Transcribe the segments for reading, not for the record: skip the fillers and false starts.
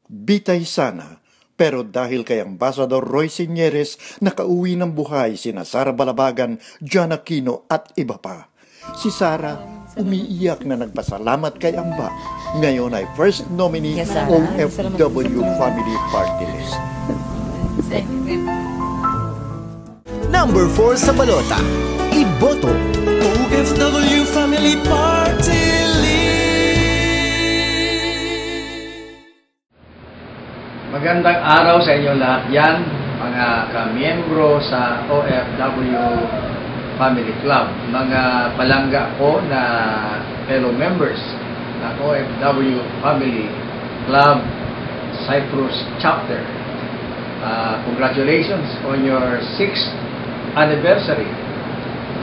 Bitay sana, pero dahil kay Ambassador Roy Sinieres, nakauwi ng buhay sina Sara Balabagan, John Aquino at iba pa. Si Sara, umiiyak na nagpasalamat kay Amba. Ngayon ay first nominee OFW Family Party List. Number 4 sa balota, iboto OFW Family Party List. Magandang araw sa inyo lahat yan, mga kamiyembro sa OFW Family Club, mga palangga ko na fellow members ng OFW Family Club Cyprus Chapter. Congratulations on your 6th anniversary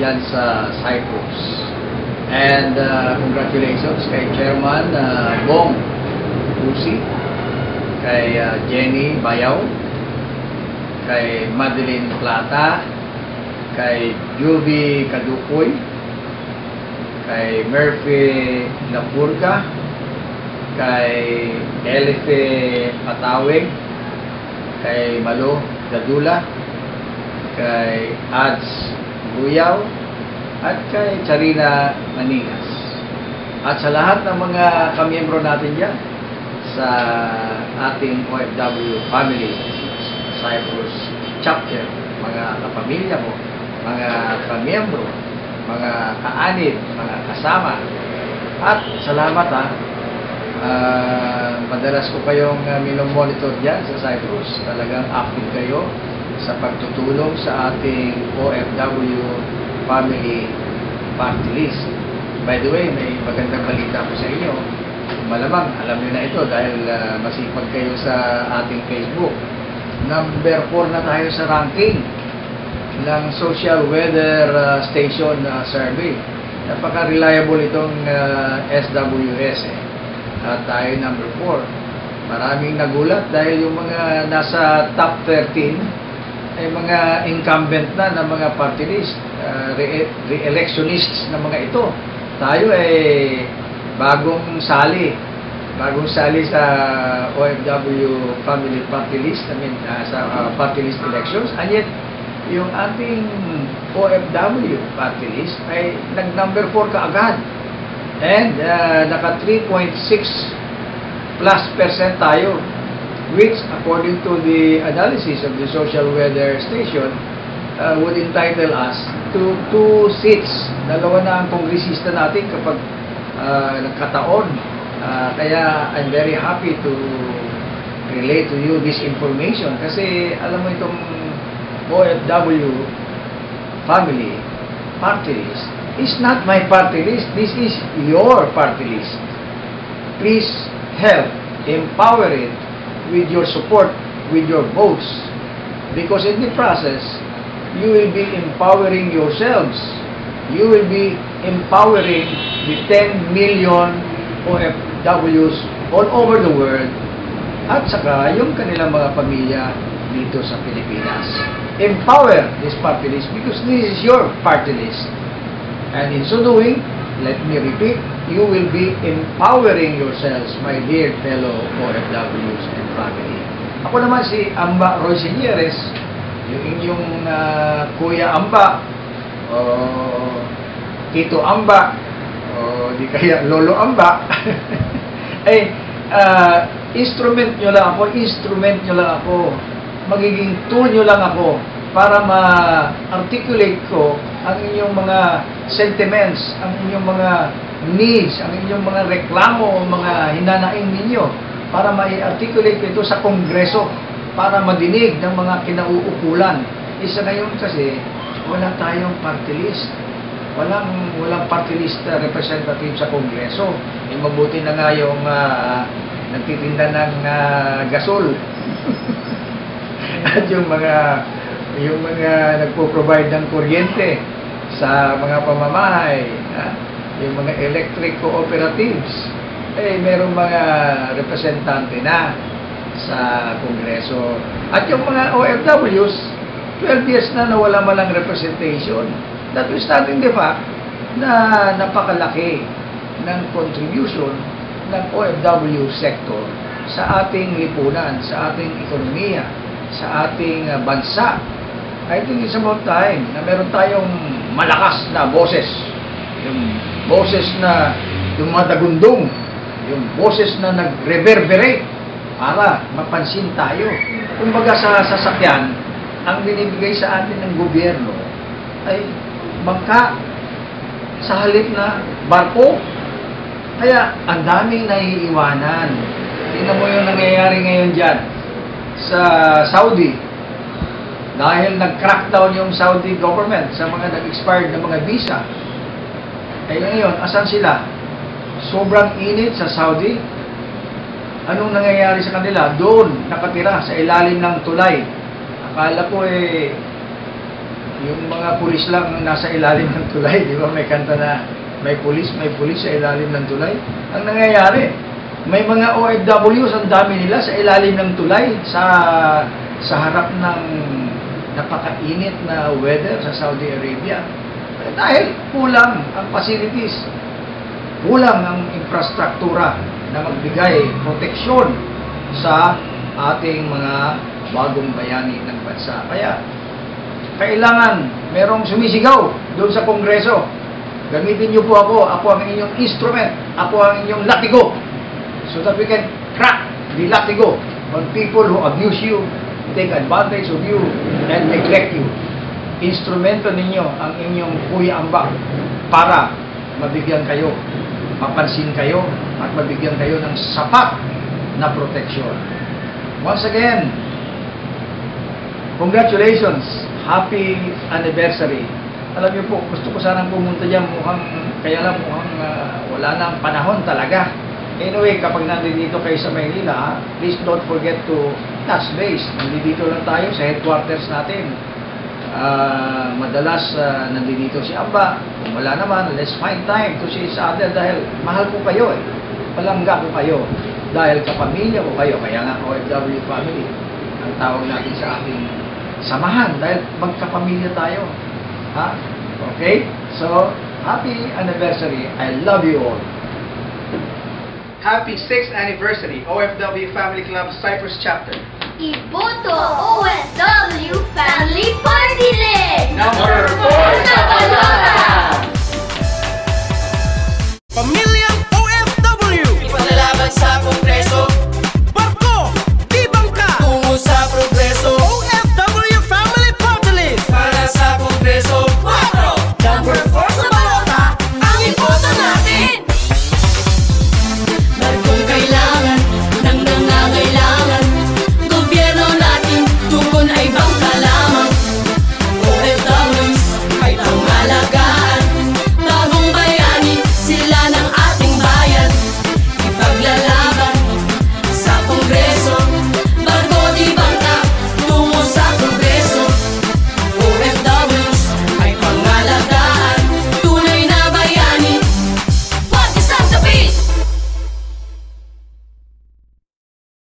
dyan sa Cyprus. And congratulations kay Chairman Bong Usi, kay Jenny Bayaw, kay Madeline Plata, kay Juvie Kadukoy, kay Murphy Lapurga, kay Elife Pataweg, kay Malo Dadula, kay Ads Buyaw, at kay Charina Manigas. At sa lahat ng mga kamiyembro natin dyan sa ating OFW Family Cyprus Chapter, mga kapamilya ko, mga kamiyembro, mga kaanib, mga kasama. At salamat madalas ko kayong minomonitor dyan sa Cyprus. Talagang active kayo sa pagtutulong sa ating OFW Family Party List. By the way, may magandang balita ko sa inyo. Malamang alam niyo na ito dahil masipag kayo sa ating Facebook. Number 4 na tayo sa ranking ng Social Weather Station Survey. Napaka-reliable itong SWS. At tayo number 4. Maraming nagulat dahil yung mga nasa top 13 ay mga incumbent na ng mga party list, re-electionists na mga ito. Tayo ay bagong sali sa OFW Family Party List, sa party list elections, and yet yung ating OFW Party List ay nag-number 4 kaagad, and naka 3.6+% tayo, which according to the analysis of the Social Weather Station would entitle us to 2 seats. Dalawa na ang kongresista natin kapag nagkataon. Kaya I'm very happy to relate to you this information kasi alam mo itong OFW Family Party List is not my party list. This is your party list. Please help empower it with your support, with your votes, because in the process you will be empowering yourselves. You will be empowering the 10 million OFWs all over the world at saka yung kanilang mga pamilya dito sa Pilipinas. Empower this party list because this is your party list. And in so doing, let me repeat, you will be empowering yourselves, my dear fellow OFWs and family. Ako naman si Amba Roy Sinieres, yung inyong Kuya Amba, Tito Amba, di kaya Lolo Amba. Ay, instrument nyo lang ako, magiging tool nyo lang ako para ma-articulate ko ang inyong mga sentiments, ang inyong mga needs, ang inyong mga reklamo, mga hinanaing ninyo, para ma-articulate ko ito sa Kongreso, para madinig ng mga kinauukulan. Isa ngayon kasi, wala tayong party list. Walang party list representative sa Kongreso. Eh, mabuti na nga yung nagtitinda ng gasol. At yung mga nagpo-provide ng kuryente sa mga pamamahay, yung mga electric cooperatives, eh merong mga representante na sa Kongreso. At yung mga OFWs, 12 years na nawala malang representation. Notwithstanding the fact na napakalaki ng contribution ng OFW sector sa ating lipunan, sa ating ekonomiya, sa ating bansa. I think it's about time na meron tayong malakas na boses. Yung boses na dumadagundong, yung boses na nag-reverberate para mapansin tayo. Kumbaga sa sasakyan, ang binibigay sa atin ng gobyerno ay bangka sa halip na barko. Kaya ang daming naiiwanan. Tingnan mo yung nangyayari ngayon dyan sa Saudi. Dahil nag-crackdown yung Saudi government sa mga nag-expired na mga visa. Eh ngayon, asan sila? Sobrang init sa Saudi. Anong nangyayari sa kanila? Doon, nakatira sa ilalim ng tulay. Akala ko yung mga pulis lang nasa ilalim ng tulay. Di ba may kanta na may pulis sa ilalim ng tulay? Ang nangyayari, may mga OFWs, ang dami nila sa ilalim ng tulay sa harap ng napakainit na weather sa Saudi Arabia. Dahil kulang ang facilities, kulang ang infrastruktura na magbigay proteksyon sa ating mga bagong bayani ng bansa. Kaya, kailangan merong sumisigaw doon sa Kongreso. Gamitin niyo po ako ang inyong instrument, ako ang inyong latigo, so that we can crack the latigo on people who abuse you, take advantage of you, and neglect you. Instrumento ninyo ang inyong kuya ambak para mabigyan kayo, mapansin kayo, at mabigyan kayo ng sapat na proteksyon. Once again, congratulations! Happy anniversary! Alam niyo po, gusto ko sanang pumunta dyan, kaya lang wala na ang panahon talaga. Anyway, kapag nandito kayo sa Maynila, please don't forget to touch base. Nandito lang tayo sa headquarters natin. Madalas nandito si Amba. Kung wala naman, let's find time to see each other dahil mahal ko kayo eh. Palangga ko kayo dahil kapamilya ko kayo. Kaya nga OFW family ang tawag natin sa ating samahan dahil magkapamilya tayo. Ha? Okay? So, happy anniversary. I love you all. Happy 6th anniversary, OFW Family Club Cyprus Chapter. Iboto OFW Family Party List! Number 4 sa balota! Pamilyang OFW! Ipaglalaban sa Kongreso, Barko! Di bangka! tungo sa progreso, OFW Family Party List! para sa Kongreso, 4! Number 4 sa balota, ang iboto